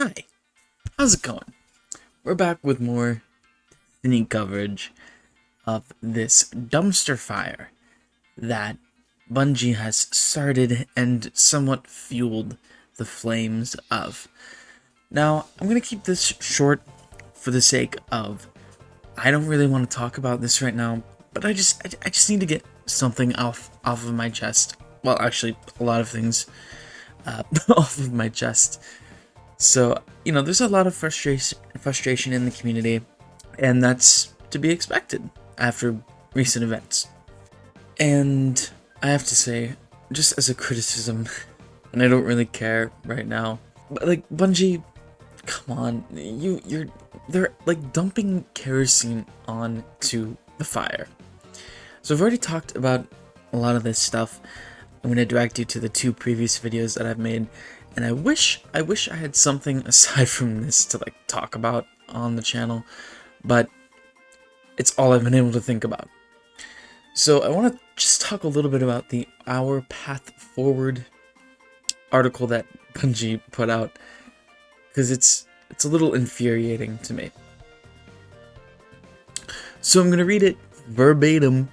Hi, how's it going? We're back with more Destiny coverage of this dumpster fire that Bungie has started and somewhat fueled the flames of. Now, I'm going to keep this short for the sake of I don't really want to talk about this right now, but I just need to get something off of my chest. Well, actually, a lot of things off of my chest. So, there's a lot of frustration in the community, and that's to be expected after recent events. And I have to say, just as a criticism, and I don't really care right now, but like Bungie, come on, they're like dumping kerosene onto the fire. So I've already talked about a lot of this stuff. I'm going to direct you to the 2 previous videos that I've made, and I wish I had something aside from this to like talk about on the channel, but it's all I've been able to think about. So I want to just talk a little bit about the Our Path Forward article that Bungie put out, because it's a little infuriating to me. So I'm going to read it verbatim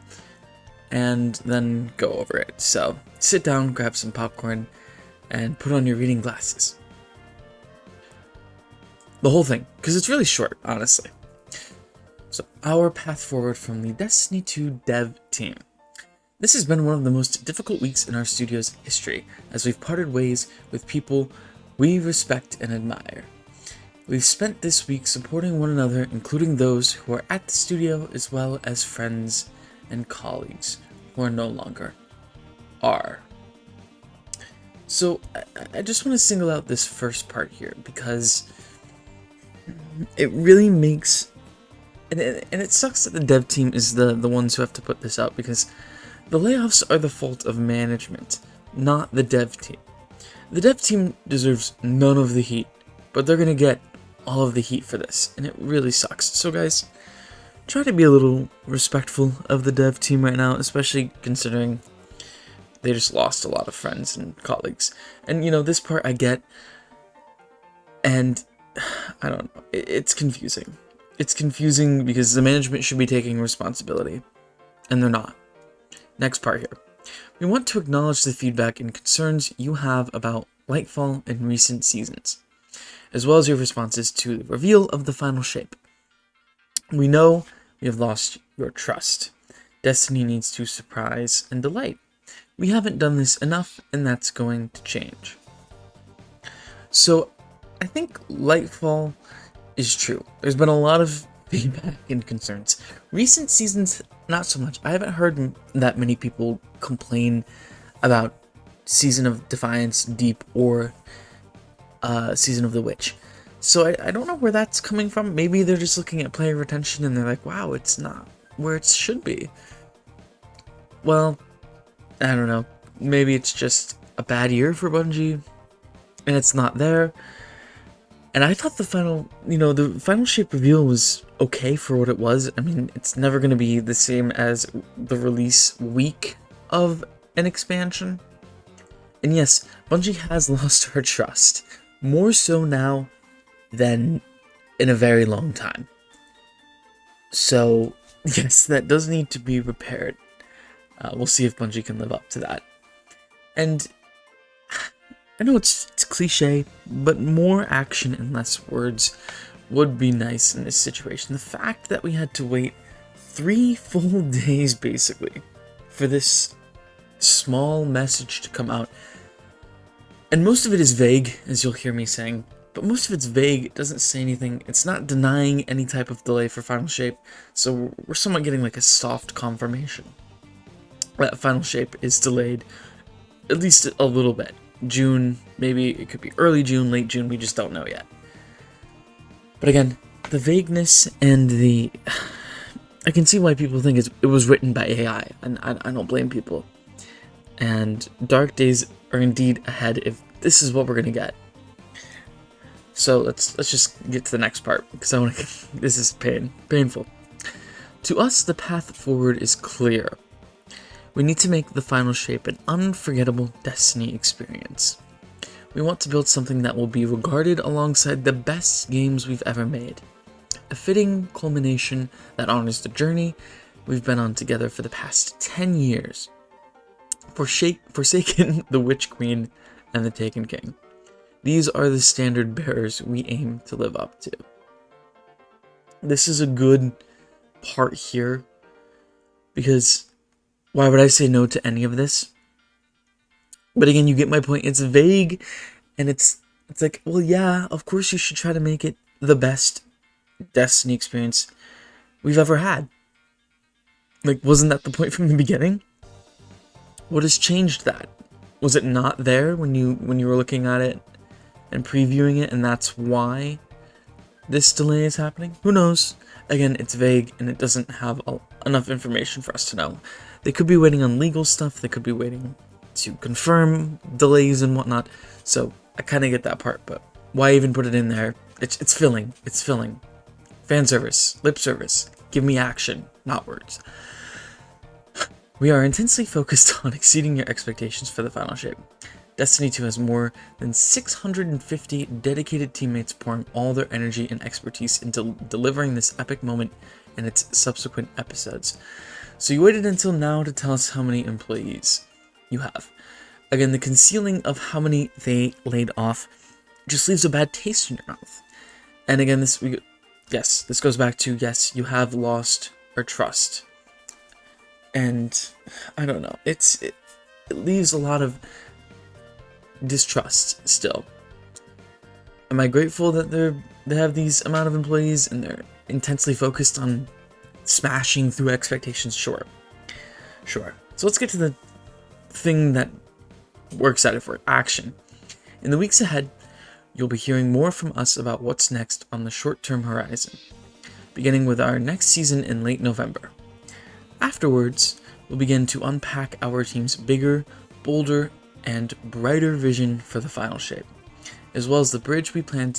and then go over it. So sit down, grab some popcorn, and put on your reading glasses. The whole thing, because it's really short, honestly. So, Our Path Forward from the Destiny 2 dev team. This has been one of the most difficult weeks in our studio's history, as we've parted ways with people we respect and admire. We've spent this week supporting one another, including those who are at the studio, as well as friends and colleagues who are no longer are. So I just want to single out this first part here because it really makes, and it sucks that the dev team is the ones who have to put this out, because the layoffs are the fault of management, not the dev team. The dev team deserves none of the heat, but they're gonna get all of the heat for this, and it really sucks. So guys, try to be a little respectful of the dev team right now, especially considering they just lost a lot of friends and colleagues. And this part I get, and I don't know, it's confusing. It's confusing because the management should be taking responsibility, and they're not. Next part here. We want to acknowledge the feedback and concerns you have about Lightfall in recent seasons, as well as your responses to the reveal of the final shape. We know we have lost your trust. Destiny needs to surprise and delight. We haven't done this enough, and that's going to change. So, I think Lightfall is true. There's been a lot of feedback and concerns. Recent seasons, not so much. I haven't heard that many people complain about Season of Defiance, Deep, or Season of the Witch. So I don't know where that's coming from. Maybe they're just looking at player retention and they're like, wow, it's not where it should be. Well, I don't know. Maybe it's just a bad year for Bungie, and it's not there. And I thought the final shape reveal was okay for what it was. I mean, it's never going to be the same as the release week of an expansion. And yes, Bungie has lost our trust, more so now than in a very long time. So, yes, that does need to be repaired. We'll see if Bungie can live up to that. And I know it's cliche, but more action and less words would be nice in this situation. The fact that we had to wait 3 full days, basically, for this small message to come out. And most of it is vague, as you'll hear me saying, but most of it's vague. It doesn't say anything. It's not denying any type of delay for Final Shape, so we're somewhat getting like a soft confirmation that Final Shape is delayed at least a little bit. June, maybe it could be early June, late June, we just don't know yet. But again, the vagueness and I can see why people think it was written by AI, and I don't blame people. And dark days are indeed ahead if this is what we're gonna get. So let's just get to the next part, because this is painful. To us, the path forward is clear. We need to make the final shape an unforgettable Destiny experience. We want to build something that will be regarded alongside the best games we've ever made. A fitting culmination that honors the journey we've been on together for the past 10 years. Forsaken, the Witch Queen, and the Taken King. These are the standard bearers we aim to live up to. This is a good part here, because why would I say no to any of this? But again, you get my point. It's vague, and it's like, well, yeah, of course you should try to make it the best Destiny experience we've ever had. Like, wasn't that the point from the beginning? What has changed that? Was it not there when you were looking at it and previewing it, and that's why this delay is happening? Who knows? Again, it's vague, and it doesn't have enough information for us to know. They could be waiting on legal stuff. They could be waiting to confirm delays and whatnot. So I kind of get that part, but why even put it in there? It's filling. It's filling. Fan service, lip service. Give me action, not words. We are intensely focused on exceeding your expectations for the final shape. Destiny 2 has more than 650 dedicated teammates pouring all their energy and expertise into delivering this epic moment and its subsequent episodes. So you waited until now to tell us how many employees you have. Again, the concealing of how many they laid off just leaves a bad taste in your mouth. And again, this goes back to, yes, you have lost our trust. And I don't know, it leaves a lot of distrust still. Am I grateful that they have these amount of employees and they're intensely focused on smashing through expectations? Sure. So let's get to the thing that we're excited for, action. In the weeks ahead, you'll be hearing more from us about what's next on the short-term horizon, beginning with our next season in late November. Afterwards, we'll begin to unpack our team's bigger, bolder, and brighter vision for the final shape, as well as the bridge we plan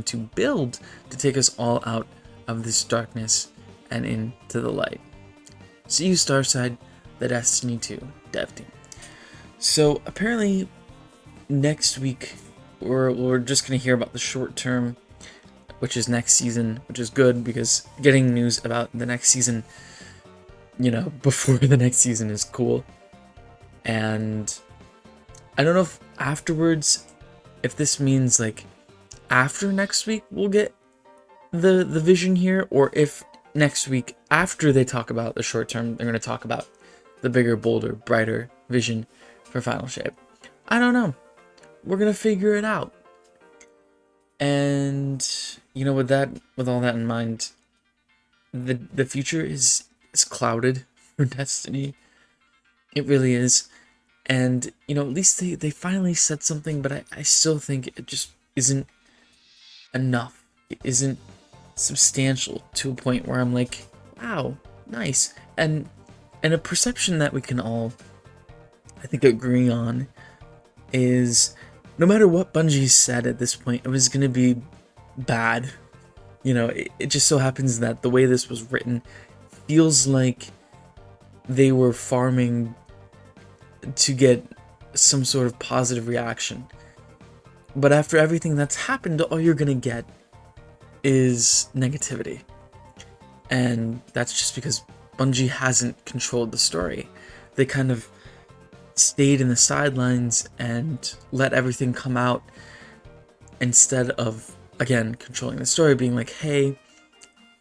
to build to take us all out of this darkness and into the light. See you, Starside, the Destiny 2 dev team. So apparently next week we're just going to hear about the short term, which is next season, which is good because getting news about the next season, before the next season is cool. And I don't know if afterwards, if this means like after next week we'll get the vision here, or if next week after they talk about the short term, they're going to talk about the bigger, bolder, brighter vision for Final Shape. I don't know. We're going to figure it out. And with all that in mind, the future is clouded for Destiny. It really is. And at least they finally said something, but I still think it just isn't enough. It isn't substantial to a point where I'm like, wow, nice. And a perception that we can all, I think, agree on is no matter what Bungie said at this point, it was going to be bad. It just so happens that the way this was written feels like they were farming to get some sort of positive reaction. But after everything that's happened, all you're going to get is negativity. And that's just because Bungie hasn't controlled the story. They kind of stayed in the sidelines and let everything come out instead of, again, controlling the story, being like, hey,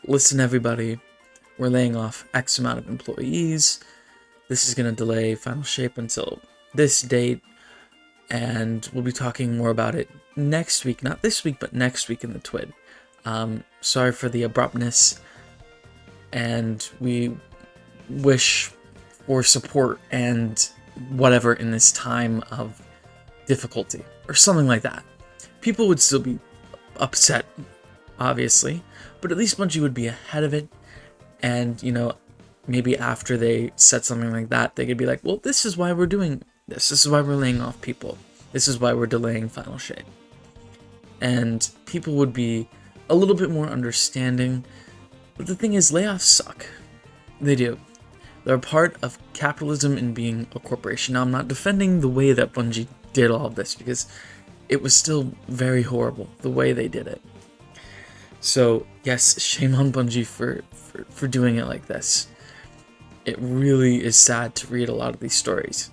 listen everybody, we're laying off X amount of employees. This is going to delay Final Shape until this date, and we'll be talking more about it next week. Not this week, but next week in the TWID. Sorry for the abruptness, and we wish for support and whatever in this time of difficulty, or something like that. People would still be upset, obviously, but at least Bungie would be ahead of it, and, maybe after they said something like that, they could be like, well, this is why we're doing this. This is why we're laying off people. This is why we're delaying Final Shape. And people would be a little bit more understanding. But the thing is, layoffs suck. They do. They're a part of capitalism and being a corporation. Now, I'm not defending the way that Bungie did all of this, because it was still very horrible, the way they did it. So, yes, shame on Bungie for doing it like this. It really is sad to read a lot of these stories.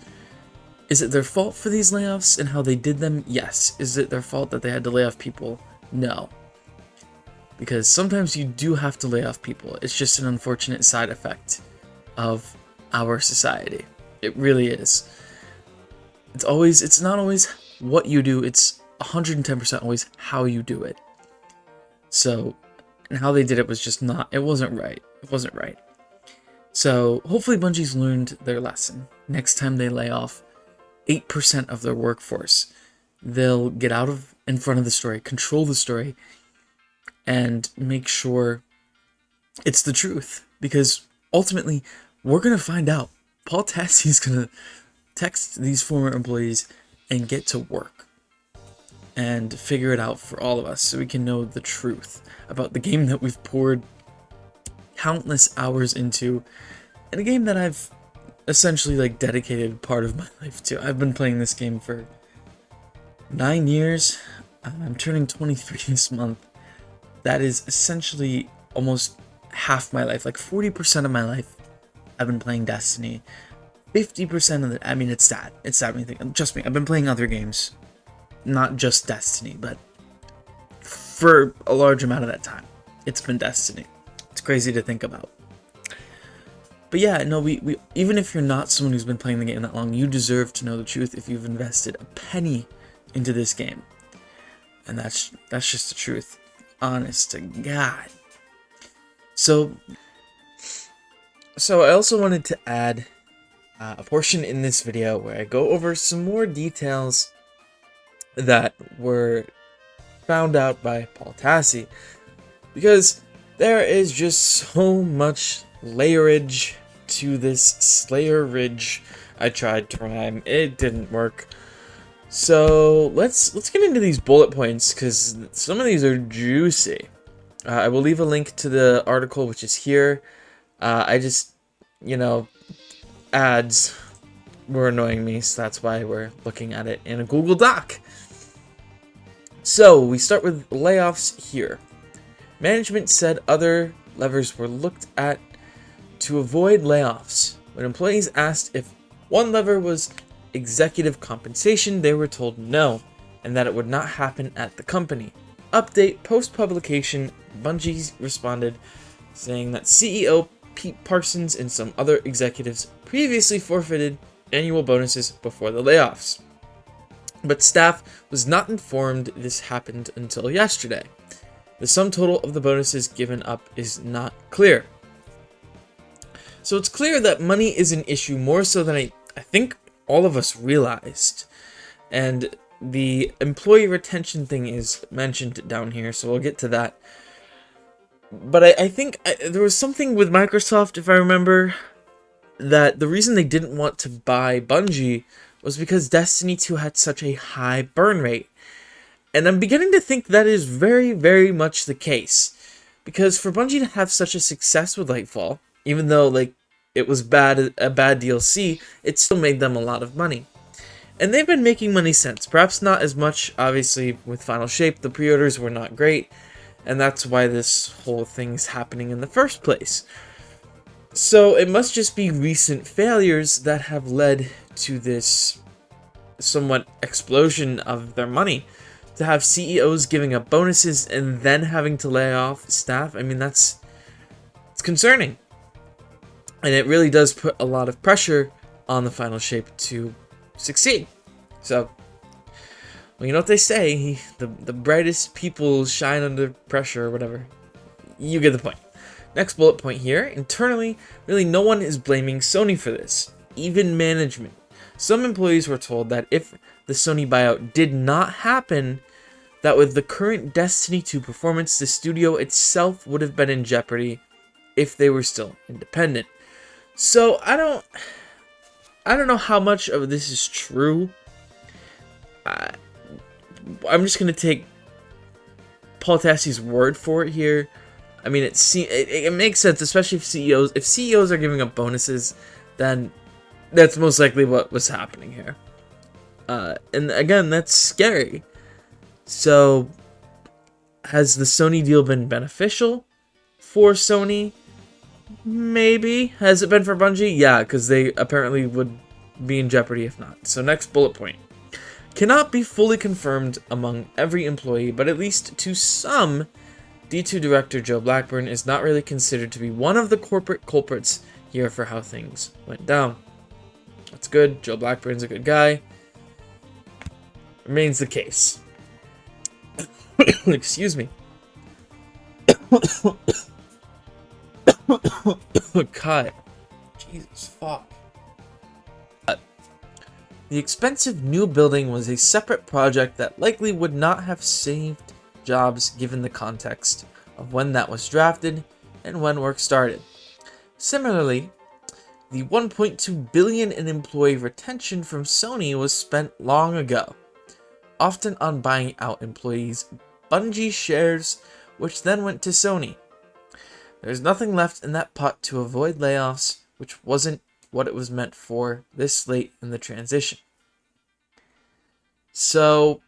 Is it their fault for these layoffs and how they did them? Yes. Is it their fault that they had to lay off people? No. Because sometimes you do have to lay off people. It's just an unfortunate side effect of our society. It really is. It's not always what you do, it's 110% always how you do it. So, and how they did it was just it wasn't right. It wasn't right. So, hopefully Bungie's learned their lesson. Next time they lay off 8% of their workforce, they'll get out of in front of the story, control the story, and make sure it's the truth. Because ultimately, we're going to find out. Paul Tassie's going to text these former employees and get to work and figure it out for all of us so we can know the truth about the game that we've poured countless hours into, and a game that I've essentially dedicated part of my life to. I've been playing this game for 9 years. I'm turning 23 this month. That is essentially almost half my life. 40% of my life I've been playing Destiny. 50% of the, it's sad. It's sad when you think. Trust me, I've been playing other games. Not just Destiny, but for a large amount of that time, it's been Destiny. It's crazy to think about. But yeah, no, we even if you're not someone who's been playing the game that long, you deserve to know the truth if you've invested a penny into this game. And that's just the truth. Honest to God. So I also wanted to add a portion in this video where I go over some more details that were found out by Paul Tassi, because there is just so much layerage to this Slayer Ridge. I tried to rhyme, it didn't work. So let's get into these bullet points, because some of these are juicy. I will leave a link to the article, which is here. I just, ads were annoying me, so that's why we're looking at it in a Google Doc. So we start with layoffs here. Management said other levers were looked at to avoid layoffs. When employees asked if one lever was executive compensation, they were told no, and that it would not happen at the company. Update post-publication, Bungie responded, saying that CEO Pete Parsons and some other executives previously forfeited annual bonuses before the layoffs. But staff was not informed this happened until yesterday. The sum total of the bonuses given up is not clear. So it's clear that money is an issue more so than I think all of us realized. And the employee retention thing is mentioned down here, so we'll get to that. But I think there was something with Microsoft, if I remember, that the reason they didn't want to buy Bungie was because Destiny 2 had such a high burn rate. And I'm beginning to think that is very, very much the case. Because for Bungie to have such a success with Lightfall, even though it was a bad DLC, it still made them a lot of money. And they've been making money since. Perhaps not as much, obviously, with Final Shape. The pre-orders were not great. And that's why this whole thing's happening in the first place. So it must just be recent failures that have led to this somewhat explosion of their money. To have CEOs giving up bonuses and then having to lay off staff, it's concerning. And it really does put a lot of pressure on the Final Shape to succeed. So, well, you know what they say, the brightest people shine under pressure or whatever. You get the point. Next bullet point here, internally, really no one is blaming Sony for this, even management. Some employees were told that if the Sony buyout did not happen, that with the current Destiny 2 performance, the studio itself would have been in jeopardy if they were still independent. So I don't know how much of this is true. I'm just gonna take Paul Tassi's word for it here. I mean, it makes sense, especially if CEOs are giving up bonuses, then that's most likely what was happening here. And again, that's scary. So, has the Sony deal been beneficial for Sony? Maybe. Has it been for Bungie? Yeah, because they apparently would be in jeopardy if not. So next bullet point. Cannot be fully confirmed among every employee, but at least to some, D2 director Joe Blackburn is not really considered to be one of the corporate culprits here for how things went down. That's good. Joe Blackburn's a good guy. Remains the case. Excuse me. God. Jesus, fuck. The expensive new building was a separate project that likely would not have saved jobs given the context of when that was drafted and when work started. Similarly, the $1.2 billion in employee retention from Sony was spent long ago, often on buying out employees' Bungie shares, which then went to Sony. There's nothing left in that pot to avoid layoffs, which wasn't what it was meant for this late in the transition. So,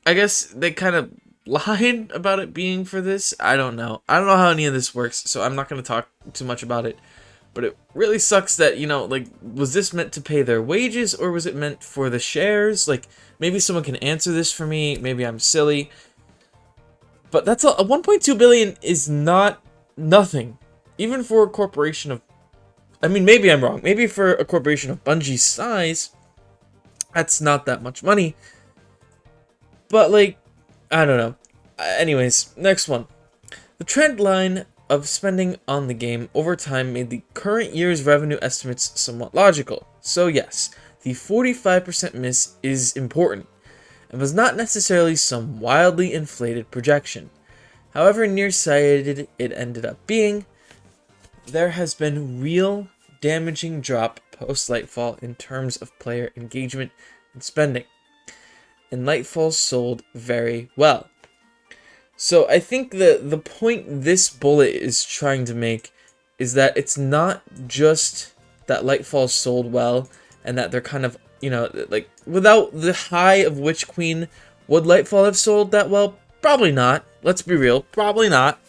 I guess they kind of lied about it being for this. I don't know. I don't know how any of this works, so I'm not going to talk too much about it. But it really sucks that, like, was this meant to pay their wages, or was it meant for the shares? Like, maybe someone can answer this for me. Maybe I'm silly. But that's a 1.2 billion is not nothing. Even for a corporation of... I mean, maybe I'm wrong. Maybe for a corporation of Bungie's size, that's not that much money. But, like, I don't know. Anyways, next one. The trend line of spending on the game over time made the current year's revenue estimates somewhat logical. So yes, the 45% miss is important, and was not necessarily some wildly inflated projection. However nearsighted it ended up being, there has been real damaging drop post-Lightfall in terms of player engagement and spending, and Lightfall sold very well. So I think the point this bullet is trying to make is that it's not just that Lightfall sold well and that they're kind of, like, without the high of Witch Queen, would Lightfall have sold that well? Probably not. Let's be real. Probably not.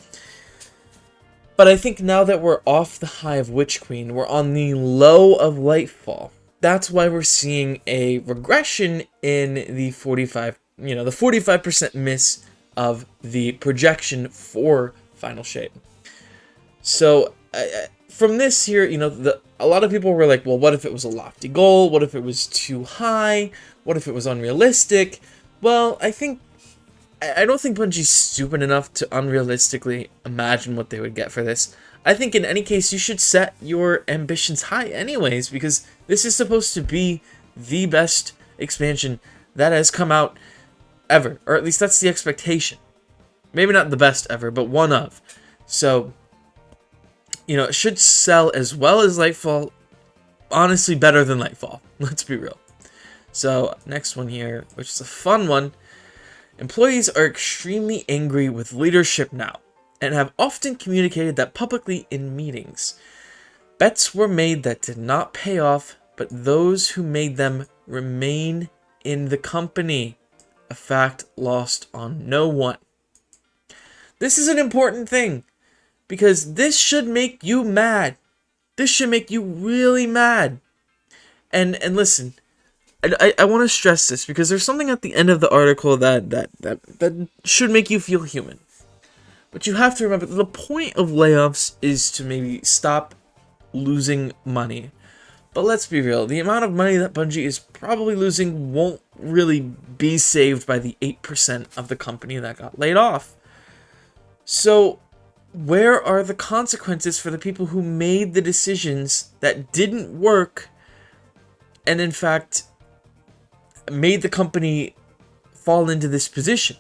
But I think now that we're off the high of Witch Queen, we're on the low of Lightfall. That's why we're seeing a regression in the 45% miss of the projection for Final Shape. So from this here, a lot of people were like, well, what if it was a lofty goal? What if it was too high? What if it was unrealistic? Well, I don't think Bungie's stupid enough to unrealistically imagine what they would get for this. I think in any case, you should set your ambitions high anyways, because this is supposed to be the best expansion that has come out ever, or at least that's the expectation. Maybe not the best ever, but one of. So, it should sell as well as Lightfall. Honestly, better than Lightfall. Let's be real. So, next one here, which is a fun one. Employees are extremely angry with leadership now, and have often communicated that publicly in meetings. Bets were made that did not pay off, but those who made them remain in the company. A fact lost on no one. This is an important thing, because this should make you mad. This should make you really mad. And listen, I want to stress this, because there's something at the end of the article that should make you feel human. But you have to remember, the point of layoffs is to maybe stop losing money. But let's be real, the amount of money that Bungie is probably losing won't really be saved by the 8% of the company that got laid off. So, where are the consequences for the people who made the decisions that didn't work and in fact made the company fall into this position?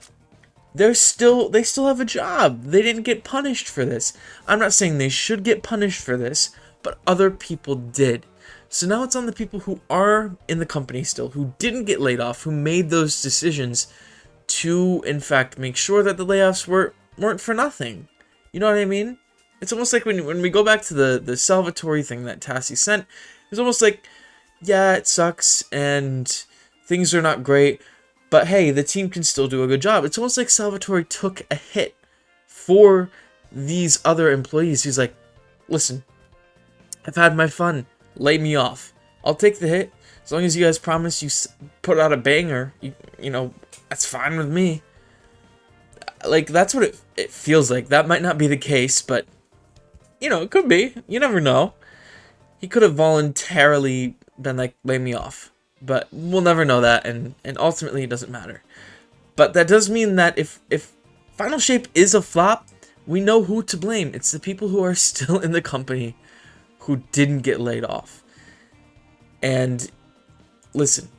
They still have a job. They didn't get punished for this. I'm not saying they should get punished for this, but other people did. So now it's on the people who are in the company still, who didn't get laid off, who made those decisions to, in fact, make sure that the layoffs were weren't for nothing. You know what I mean? It's almost like when we go back to the Salvatore thing that Tassi sent, it's almost like, yeah, it sucks and things are not great, but hey, the team can still do a good job. It's almost like Salvatore took a hit for these other employees. He's like, listen, I've had my fun. Lay me off. I'll take the hit. As long as you guys promise you put out a banger, you know, that's fine with me. Like, that's what it feels like. That might not be the case, but, you know, it could be. You never know. He could have voluntarily been like, lay me off. But we'll never know that, and ultimately it doesn't matter. But that does mean that if Final Shape is a flop, we know who to blame. It's the people who are still in the company who didn't get laid off. And listen.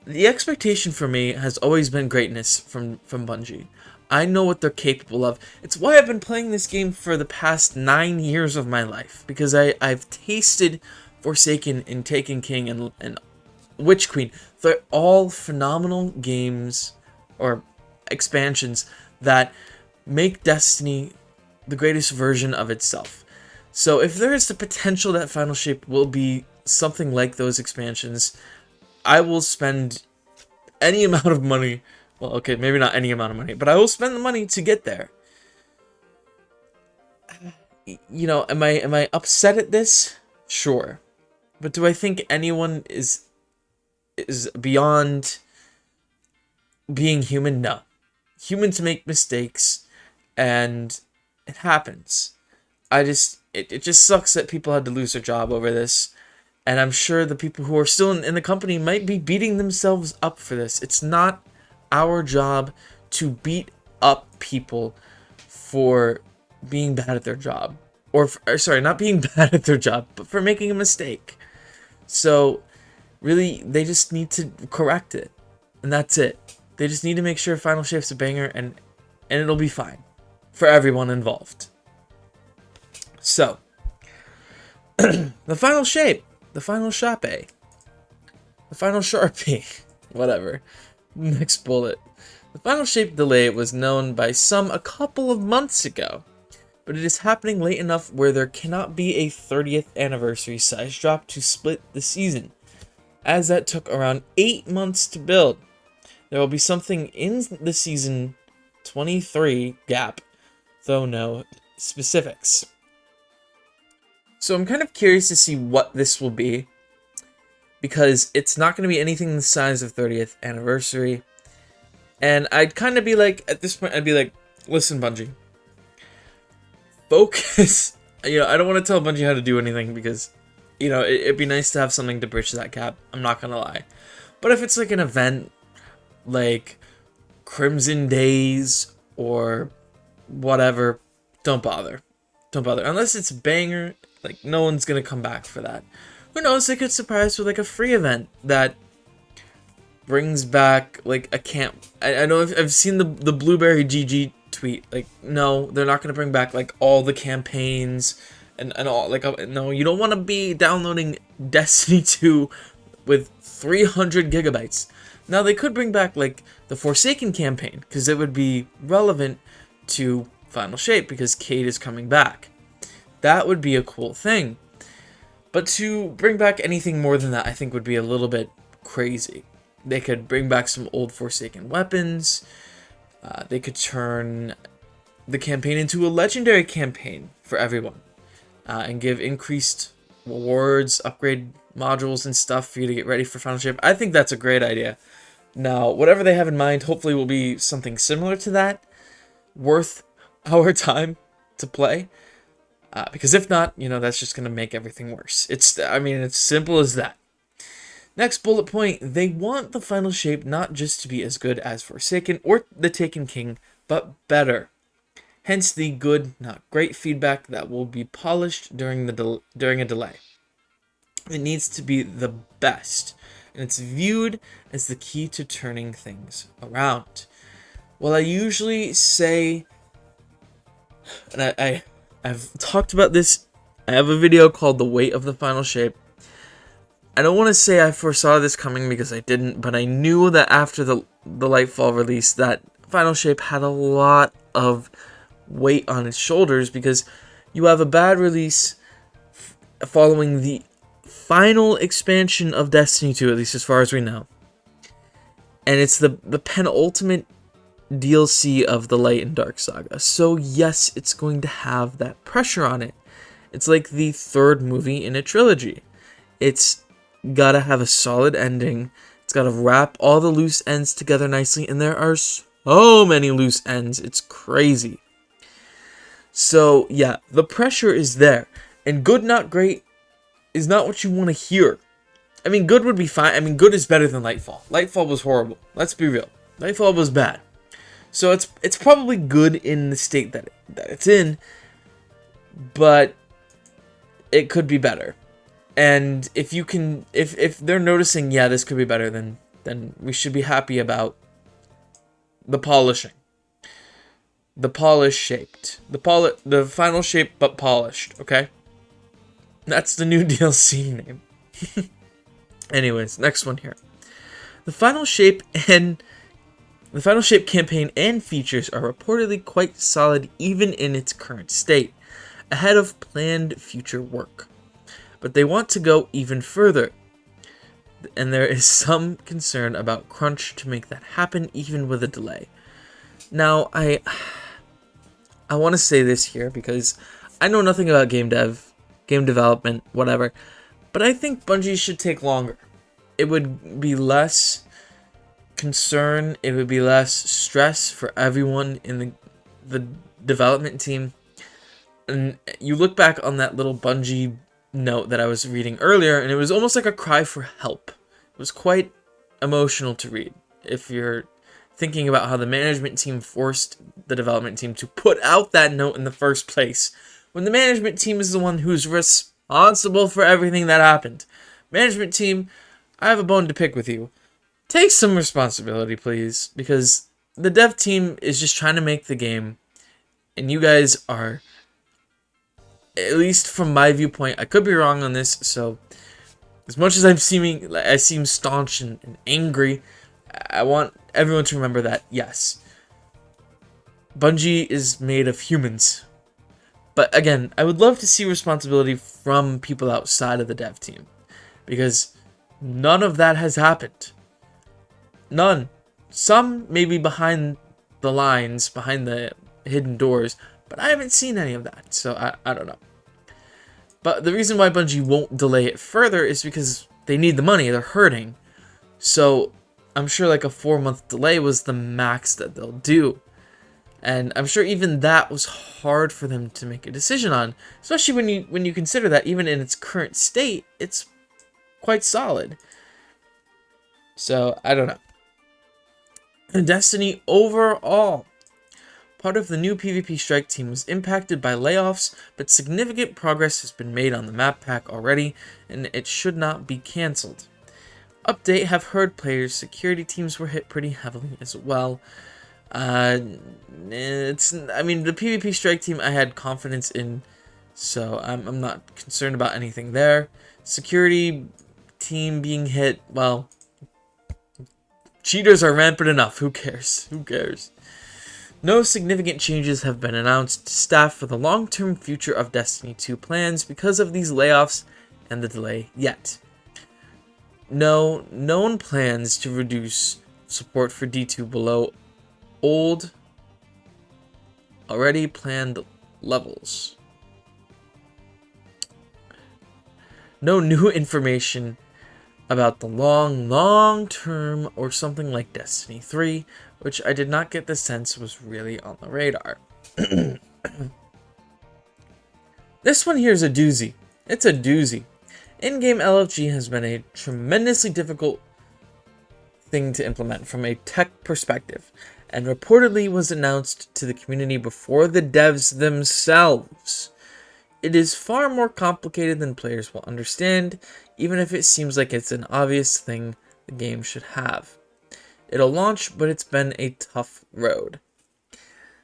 The expectation for me has always been greatness from Bungie. I know what they're capable of. It's why I've been playing this game for the past 9 years of my life. Because I've tasted Forsaken and Taken King and Witch Queen. They're all phenomenal games or expansions that make Destiny the greatest version of itself. So if there is the potential that Final Shape will be something like those expansions, I will spend any amount of money. Well, okay, maybe not any amount of money, but I will spend the money to get there. You know, am I upset at this? Sure. But do I think anyone is beyond being human? No. Humans make mistakes, and it happens. It just sucks that people had to lose their job over this. And I'm sure the people who are still in the company might be beating themselves up for this. It's not our job to beat up people for being bad at their job. Or sorry, not being bad at their job, but for making a mistake. So, really, they just need to correct it. And that's it. They just need to make sure Final Shape's a banger, and it'll be fine. For everyone involved. So, the Final Shape. The Final Shape. The Final Sharpie. Whatever. Next bullet. The Final Shape delay was known by some a couple of months ago, but it is happening late enough where there cannot be a 30th anniversary size drop to split the season, as that took around 8 months to build. There will be something in the season 23 gap, though no specifics. So I'm kind of curious to see what this will be, because it's not going to be anything the size of 30th anniversary. And I'd kind of be like, at this point, I'd be like, listen, Bungie, focus. You know, I don't want to tell Bungie how to do anything because, you know, it'd be nice to have something to bridge that gap. I'm not going to lie. But if it's like an event like Crimson Days or whatever, don't bother. Don't bother. Unless it's banger, like, no one's going to come back for that. Who knows, they could surprise with like a free event that brings back like a camp. I know I've seen the Blueberry GG tweet. Like, no, they're not going to bring back like all the campaigns and all. Like, no, you don't want to be downloading Destiny 2 with 300 gigabytes. Now, they could bring back like the Forsaken campaign because it would be relevant to Final Shape because Cade is coming back. That would be a cool thing. But to bring back anything more than that, I think would be a little bit crazy. They could bring back some old Forsaken weapons. They could turn the campaign into a legendary campaign for everyone. And give increased rewards, upgrade modules and stuff for you to get ready for Final Shape. I think that's a great idea. Now, whatever they have in mind, hopefully will be something similar to that. Worth our time to play. Because if not, you know, that's just going to make everything worse. It's simple as that. Next bullet point, they want the Final Shape not just to be as good as Forsaken or the Taken King, but better. Hence the good, not great feedback that will be polished during a delay. It needs to be the best, and it's viewed as the key to turning things around. Well, I usually say, and I've talked about this, I have a video called The Weight of the Final Shape. I don't want to say I foresaw this coming because I didn't, but I knew that after the Lightfall release that Final Shape had a lot of weight on its shoulders because you have a bad release following the final expansion of Destiny 2, at least as far as we know. And it's the penultimate DLC of the Light and Dark saga. So yes, it's going to have that pressure on it. It's like the third movie in a trilogy. It's gotta have a solid ending. It's gotta wrap all the loose ends together nicely, and there are so many loose ends. It's crazy. So yeah, the pressure is there. And good, not great is not what you want to hear. I mean, good would be fine. I mean, good is better than Lightfall. Lightfall was horrible. Let's be real. Lightfall was bad. So it's probably good in the state that it's in, but it could be better. And if you can, if they're noticing, yeah, this could be better, then we should be happy about the polishing. The polish shaped. The final shape but polished, okay? That's the new DLC name. Anyways, next one here. The Final Shape campaign and features are reportedly quite solid even in its current state, ahead of planned future work. But they want to go even further, and there is some concern about crunch to make that happen even with a delay. Now, I want to say this here because I know nothing about game development, whatever, but I think Bungie should take longer. It would be less concern, it would be less stress for everyone in the development team. And you look back on that little Bungie note that I was reading earlier, and it was almost like a cry for help. It was quite emotional to read. If you're thinking about how the management team forced the development team to put out that note in the first place, when the management team is the one who's responsible for everything that happened. Management team, I have a bone to pick with you. Take some responsibility, please, because the dev team is just trying to make the game, and you guys are, at least from my viewpoint, I could be wrong on this, so as much as I seem staunch and angry, I want everyone to remember that, yes, Bungie is made of humans. But again, I would love to see responsibility from people outside of the dev team, because none of that has happened. None. Some maybe behind the lines, behind the hidden doors, but I haven't seen any of that, so I don't know. But the reason why Bungie won't delay it further is because they need the money, they're hurting. So I'm sure like a 4-month delay was the max that they'll do. And I'm sure even that was hard for them to make a decision on, especially when you consider that even in its current state, it's quite solid. So I don't know. Destiny overall. Part of the new PvP strike team was impacted by layoffs, but significant progress has been made on the map pack already, and it should not be cancelled. Update, have heard players' security teams were hit pretty heavily as well. I mean, the PvP strike team I had confidence in, so I'm not concerned about anything there. Security team being hit, well, cheaters are rampant enough. Who cares? Who cares? No significant changes have been announced to staff for the long-term future of Destiny 2 plans because of these layoffs and the delay yet. No known plans to reduce support for D2 below old, already planned levels. No new information about the long term or something like Destiny 3, which I did not get the sense was really on the radar. This one here is a doozy. It's a doozy. In-game LFG has been a tremendously difficult thing to implement from a tech perspective, and reportedly was announced to the community before the devs themselves. It is far more complicated than players will understand, even if it seems like it's an obvious thing the game should have. It'll launch, but it's been a tough road.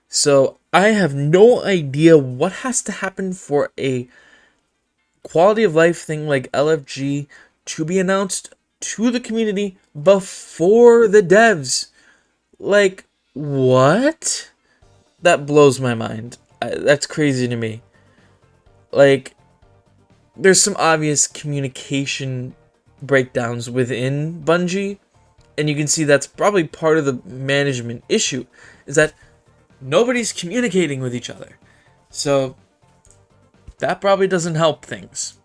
So I have no idea what has to happen for a quality of life thing like LFG to be announced to the community before the devs. Like, What? That blows my mind. That's crazy to me. Like, there's some obvious communication breakdowns within Bungie, and you can see that's probably part of the management issue, is that nobody's communicating with each other. So, that probably doesn't help things.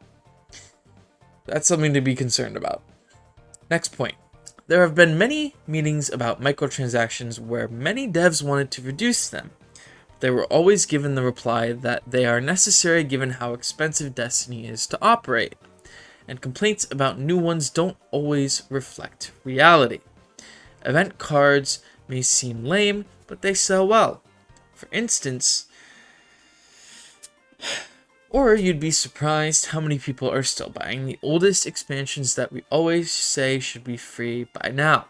That's something to be concerned about. Next point. There have been many meetings about microtransactions where many devs wanted to reduce them. They were always given the reply that they are necessary given how expensive Destiny is to operate, and complaints about new ones don't always reflect reality. Event cards may seem lame, but they sell well. For instance, or you'd be surprised how many people are still buying the oldest expansions that we always say should be free by now.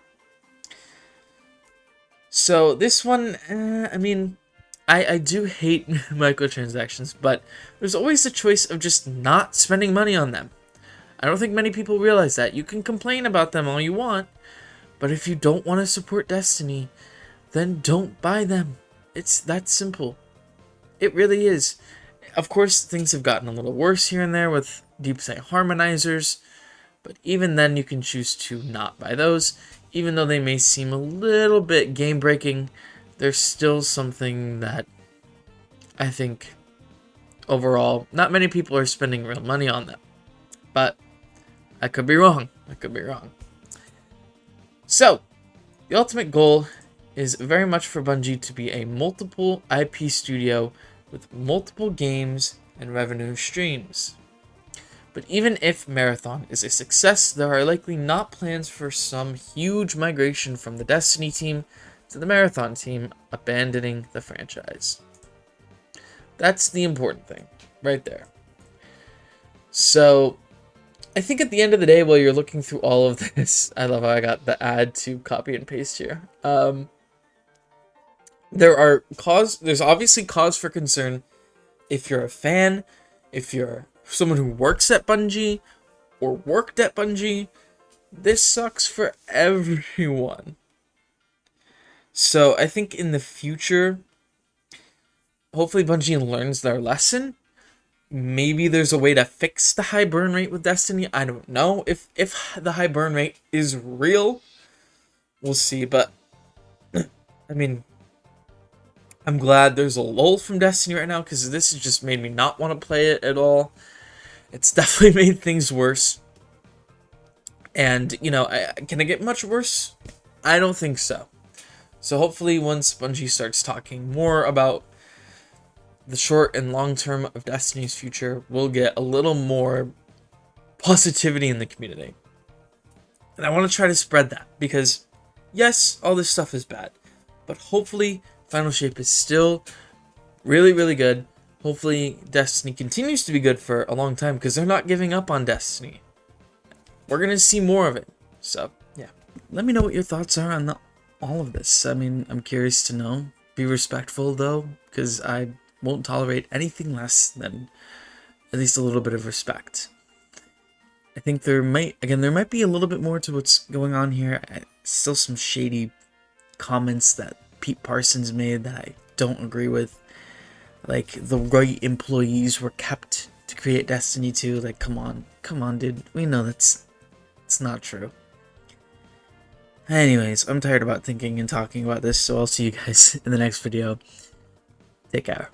So this one, I do hate microtransactions, but there's always the choice of just not spending money on them. I don't think many people realize that. You can complain about them all you want, but if you don't want to support Destiny, then don't buy them. It's that simple. It really is. Of course, things have gotten a little worse here and there with deep site harmonizers, but even then you can choose to not buy those. Even though they may seem a little bit game-breaking, there's still something that I think overall not many people are spending real money on them. But I could be wrong. So, the ultimate goal is very much for Bungie to be a multiple IP studio with multiple games and revenue streams. But even if Marathon is a success, there are likely not plans for some huge migration from the Destiny team to the Marathon team, abandoning the franchise. That's the important thing, right there. So, I think at the end of the day, while you're looking through all of this, I love how I got the add to copy and paste here. There's obviously cause for concern if you're a fan, if you're someone who works at Bungie or worked at Bungie. This sucks for everyone. So I think in the future, hopefully Bungie learns their lesson. Maybe there's a way to fix the high burn rate with Destiny. I don't know if the high burn rate is real. We'll see, but I mean, I'm glad there's a lull from Destiny right now, because this has just made me not want to play it at all. It's definitely made things worse. And, you know, can it get much worse? I don't think so. So hopefully once Bungie starts talking more about the short and long term of Destiny's future, we'll get a little more positivity in the community. And I want to try to spread that, because yes, all this stuff is bad, but hopefully Final Shape is still really, really good. Hopefully Destiny continues to be good for a long time, because they're not giving up on Destiny. We're going to see more of it. So, yeah. Let me know what your thoughts are on all of this. I mean, I'm curious to know. Be respectful, though, because I won't tolerate anything less than at least a little bit of respect. I think there might be a little bit more to what's going on here. Still some shady comments that Pete Parsons made that I don't agree with. Like, the right employees were kept to create Destiny 2. Like, come on, dude. We know it's not true. Anyways, I'm tired about thinking and talking about this, so I'll see you guys in the next video. Take care.